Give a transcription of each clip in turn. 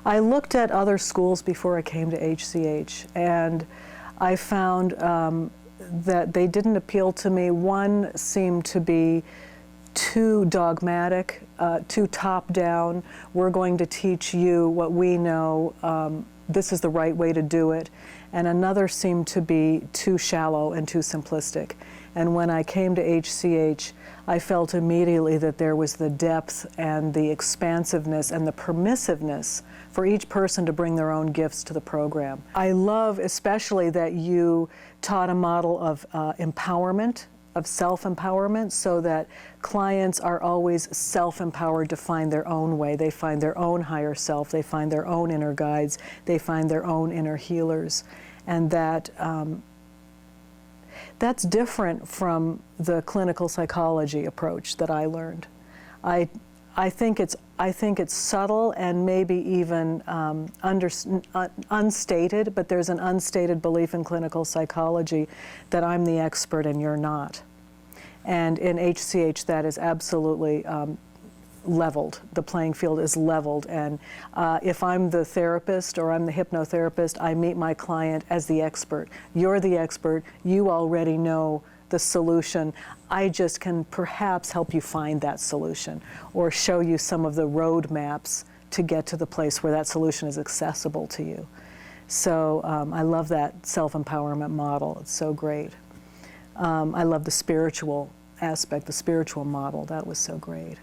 I looked at other schools before I came to HCH, and I found that they didn't appeal to me. One seemed to be too dogmatic, too top-down. We're going to teach you what we know. This is the right way to do it. And another seemed to be too shallow and too simplistic. And when I came to HCH, I felt immediately that there was the depth and the expansiveness and the permissiveness for each person to bring their own gifts to the program. I love especially that you taught a model of empowerment, of self-empowerment, so that clients are always self-empowered to find their own way. They find their own higher self, they find their own inner guides, they find their own inner healers. And that that's different from the clinical psychology approach that I learned. I think it's subtle and maybe even unstated, but there's an unstated belief in clinical psychology that I'm the expert and you're not. And in HCH, that is absolutely leveled. The playing field is leveled, and if I'm the therapist or I'm the hypnotherapist, I meet my client as the expert. You're the expert. You already know the solution. I just can perhaps help you find that solution or show you some of the roadmaps to get to the place where that solution is accessible to you. So I love that self-empowerment model. It's so great. I love the spiritual aspect, the spiritual model. That was so great.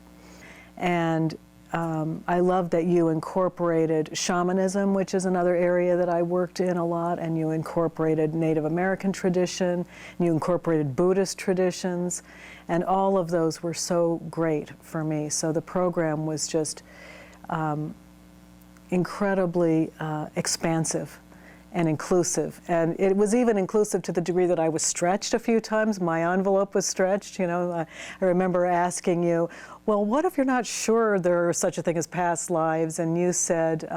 And I love that you incorporated shamanism, which is another area that I worked in a lot, and you incorporated Native American tradition, and you incorporated Buddhist traditions, and all of those were so great for me. So the program was just incredibly expansive and inclusive. And it was even inclusive to the degree that I was stretched a few times. My envelope was stretched, you know. I remember asking you, well, what if you're not sure there's such a thing as past lives? And you said,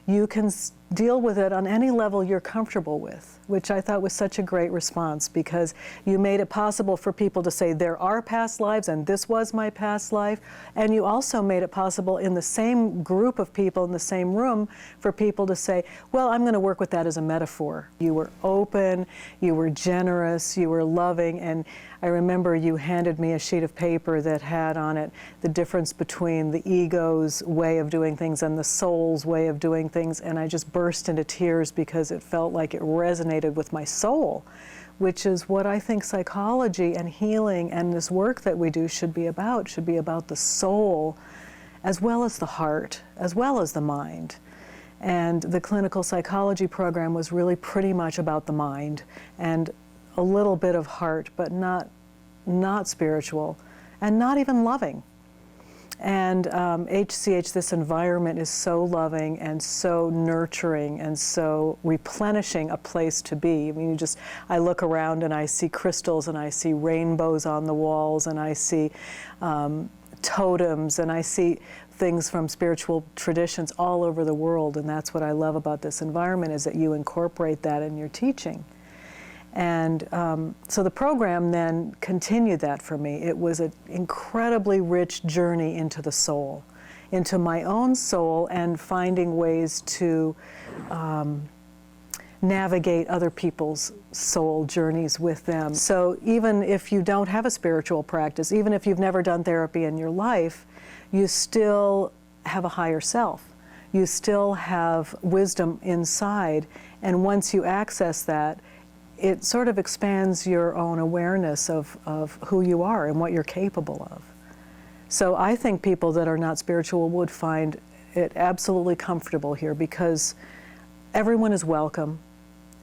you can deal with it on any level you're comfortable with, which I thought was such a great response, because you made it possible for people to say there are past lives and this was my past life, and you also made it possible in the same group of people in the same room for people to say, well, I'm going to work with that as a metaphor. You were open, you were generous, you were loving, and I remember you handed me a sheet of paper that had on it the difference between the ego's way of doing things and the soul's way of doing things, and I just burst into tears because it felt like it resonated with my soul, which is what I think psychology and healing and this work that we do should be about the soul as well as the heart, as well as the mind. And the clinical psychology program was really pretty much about the mind and a little bit of heart, but not spiritual and not even loving. And HCH, this environment is so loving and so nurturing and so replenishing a place to be. I mean, I look around and I see crystals and I see rainbows on the walls and I see totems and I see things from spiritual traditions all over the world. And that's what I love about this environment, is that you incorporate that in your teaching. And so the program then continued that for me. It was an incredibly rich journey into the soul, into my own soul, and finding ways to navigate other people's soul journeys with them. So even if you don't have a spiritual practice, even if you've never done therapy in your life, you still have a higher self. You still have wisdom inside, and once you access that, it sort of expands your own awareness of who you are and what you're capable of. So I think people that are not spiritual would find it absolutely comfortable here, because everyone is welcome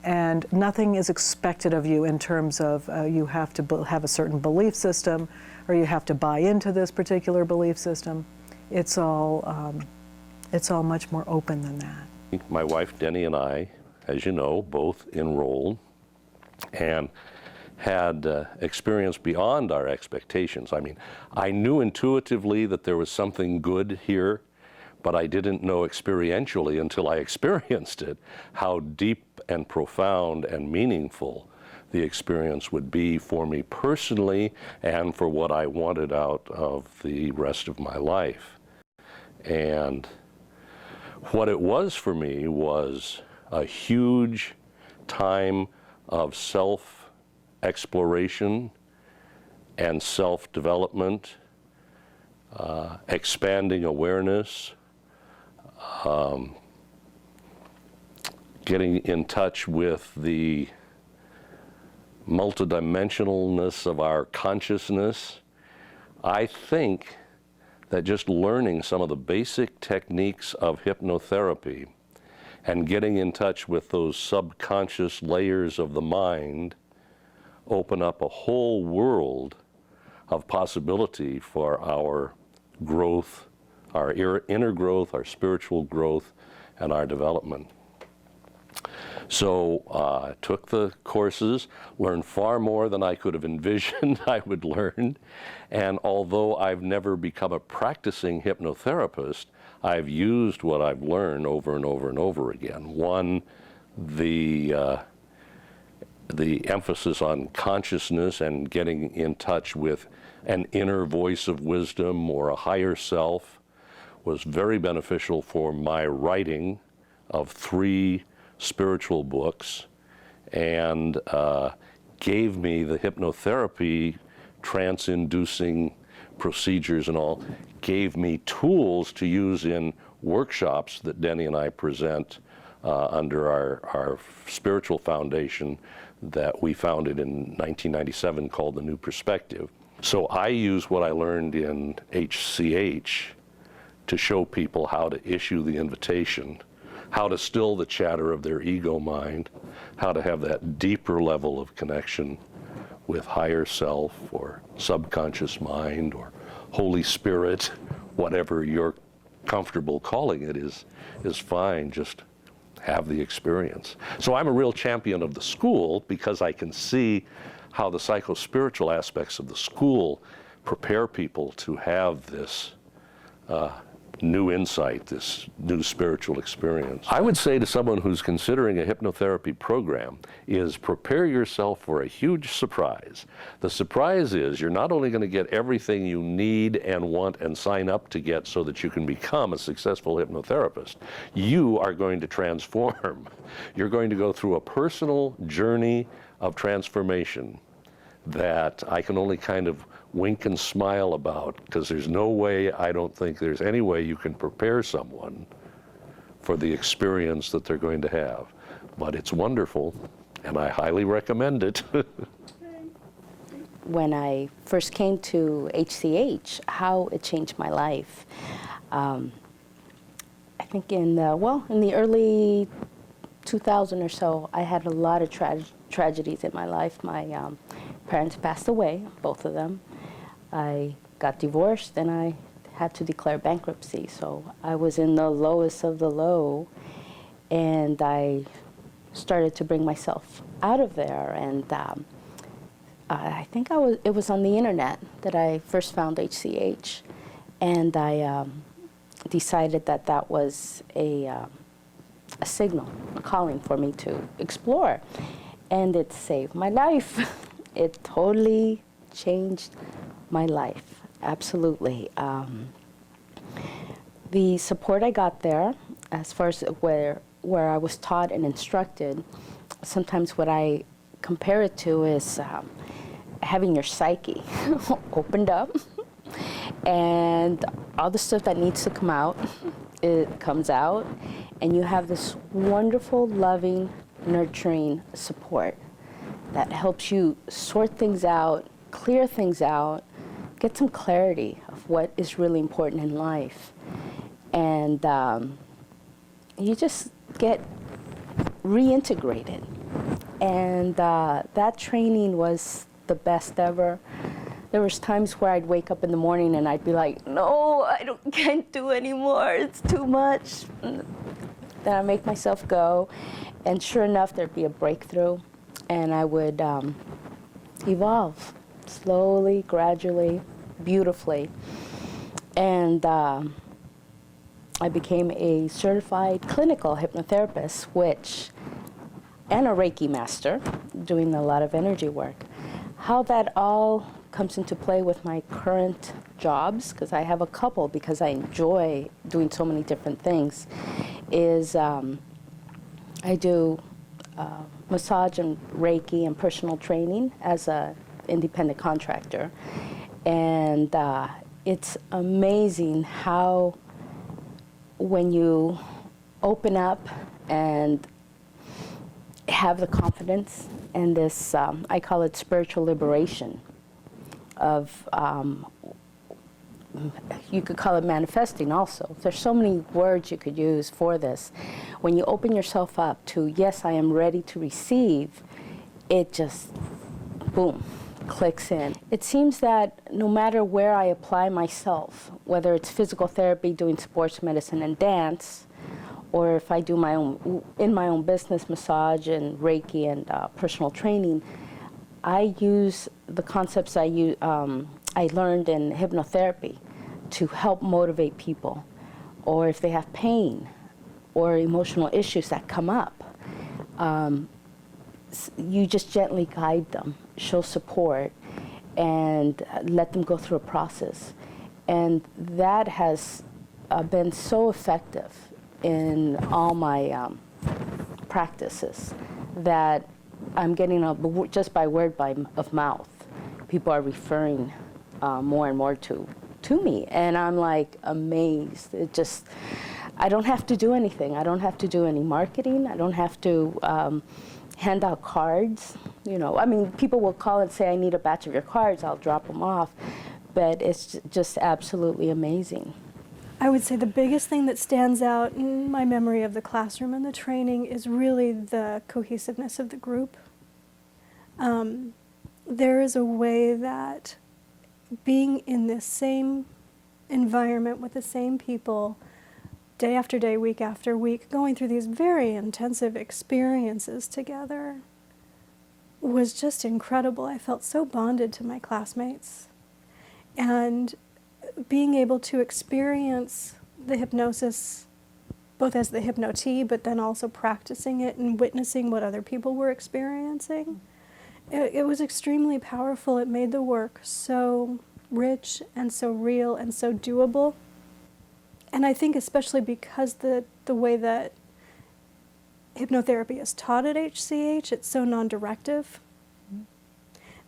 and nothing is expected of you in terms of you have to have a certain belief system or you have to buy into this particular belief system. It's all much more open than that. My wife Denny and I, as you know, both enrolled and had experience beyond our expectations. I mean, I knew intuitively that there was something good here, but I didn't know experientially until I experienced it how deep and profound and meaningful the experience would be for me personally and for what I wanted out of the rest of my life. And What it was for me was a huge time of self-exploration and self-development, expanding awareness, getting in touch with the multidimensionalness of our consciousness. I think that just learning some of the basic techniques of hypnotherapy and getting in touch with those subconscious layers of the mind open up a whole world of possibility for our growth, our inner growth, our spiritual growth, and our development. So I took the courses, learned far more than I could have envisioned I would learn, and although I've never become a practicing hypnotherapist, I've used what I've learned over and over and over again. One, the emphasis on consciousness and getting in touch with an inner voice of wisdom or a higher self was very beneficial for my writing of 3 spiritual books, and gave me the hypnotherapy, trance-inducing procedures and all, gave me tools to use in workshops that Denny and I present under our spiritual foundation that we founded in 1997 called The New Perspective. So I use what I learned in HCH to show people how to issue the invitation, how to still the chatter of their ego mind, how to have that deeper level of connection with higher self or subconscious mind or Holy Spirit, whatever you're comfortable calling it is fine, just have the experience. So I'm a real champion of the school because I can see how the psycho-spiritual aspects of the school prepare people to have this new insight, this new spiritual experience. I would say to someone who's considering a hypnotherapy program is prepare yourself for a huge surprise. The surprise is you're not only going to get everything you need and want and sign up to get so that you can become a successful hypnotherapist, you are going to transform. You're going to go through a personal journey of transformation that I can only kind of wink and smile about, because there's no way, I don't think there's any way you can prepare someone for the experience that they're going to have. But it's wonderful, and I highly recommend it. When I first came to HCH, how it changed my life. I think in the early 2000 or so, I had a lot of tragedies in my life. My parents passed away, both of them. I got divorced and I had to declare bankruptcy. So I was in the lowest of the low, and I started to bring myself out of there. And I think it was on the internet that I first found HCH, and I decided that was a signal, a calling for me to explore, and it saved my life. It totally changed my life, absolutely. The support I got there, as far as where I was taught and instructed, sometimes what I compare it to is having your psyche opened up, and all the stuff that needs to come out, it comes out, and you have this wonderful, loving, nurturing support that helps you sort things out, clear things out, get some clarity of what is really important in life. And you just get reintegrated. And that training was the best ever. There was times where I'd wake up in the morning and I'd be like, no, can't do anymore, it's too much. And then I'd make myself go, and sure enough, there'd be a breakthrough, and I would evolve slowly, gradually, beautifully. And I became a certified clinical hypnotherapist, and a Reiki master, doing a lot of energy work. How that all comes into play with my current jobs, because I have a couple, because I enjoy doing so many different things, is I do massage and Reiki and personal training as a independent contractor. And it's amazing how when you open up and have the confidence and this, I call it spiritual liberation of, you could call it manifesting also. There's so many words you could use for this. When you open yourself up to, yes, I am ready to receive, it just, boom, clicks in. It seems that no matter where I apply myself, whether it's physical therapy, doing sports medicine and dance, or if I do my own, in my own business, massage and Reiki and personal training, I use the concepts I learned in hypnotherapy to help motivate people, or if they have pain or emotional issues that come up, you just gently guide them, show support, and let them go through a process. And that has been so effective in all my practices that I'm getting, just by word of mouth, people are referring more and more to me. And I'm like amazed. It just, I don't have to do anything. I don't have to do any marketing. I don't have to hand out cards. You know, I mean, people will call and say, I need a batch of your cards. I'll drop them off. But it's just absolutely amazing. I would say the biggest thing that stands out in my memory of the classroom and the training is really the cohesiveness of the group. There is a way that being in this same environment with the same people, day after day, week after week, going through these very intensive experiences together was just incredible. I felt so bonded to my classmates. And being able to experience the hypnosis both as the hypnotee, but then also practicing it and witnessing what other people were experiencing, it was extremely powerful. It made the work so rich and so real and so doable. And I think especially because the way that hypnotherapy is taught at HCH, it's so non-directive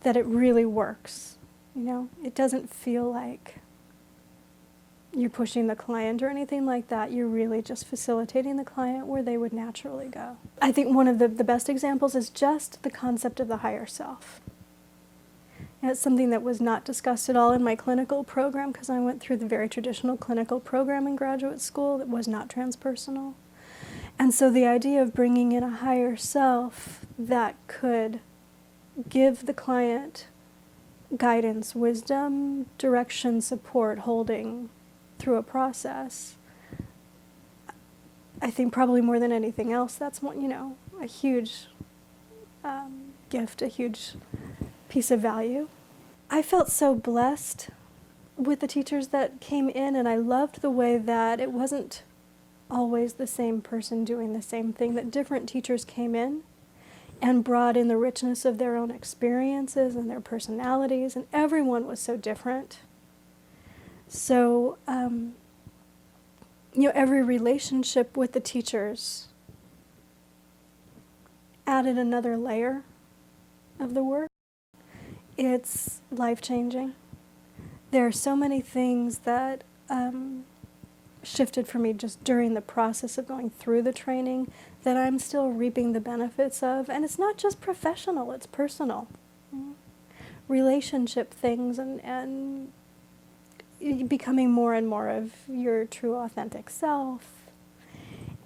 that it really works. You know, it doesn't feel like you're pushing the client or anything like that. You're really just facilitating the client where they would naturally go. I think one of the best examples is just the concept of the higher self. And it's something that was not discussed at all in my clinical program because I went through the very traditional clinical program in graduate school that was not transpersonal. And so the idea of bringing in a higher self that could give the client guidance, wisdom, direction, support, holding through a process, I think probably more than anything else, that's one, you know, a huge gift, a huge piece of value. I felt so blessed with the teachers that came in, and I loved the way that it wasn't always the same person doing the same thing, that different teachers came in and brought in the richness of their own experiences and their personalities, and everyone was so different. So, you know, every relationship with the teachers added another layer of the work. It's life-changing. There are so many things that shifted for me just during the process of going through the training that I'm still reaping the benefits of. And it's not just professional, it's personal. Relationship things and becoming more and more of your true authentic self.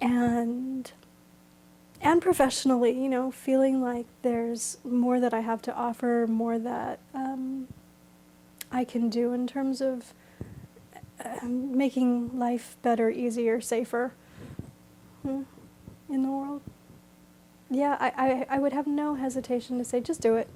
And professionally, you know, feeling like there's more that I have to offer, more that I can do in terms of making life better, easier, safer in the world. Yeah, I would have no hesitation to say, just do it.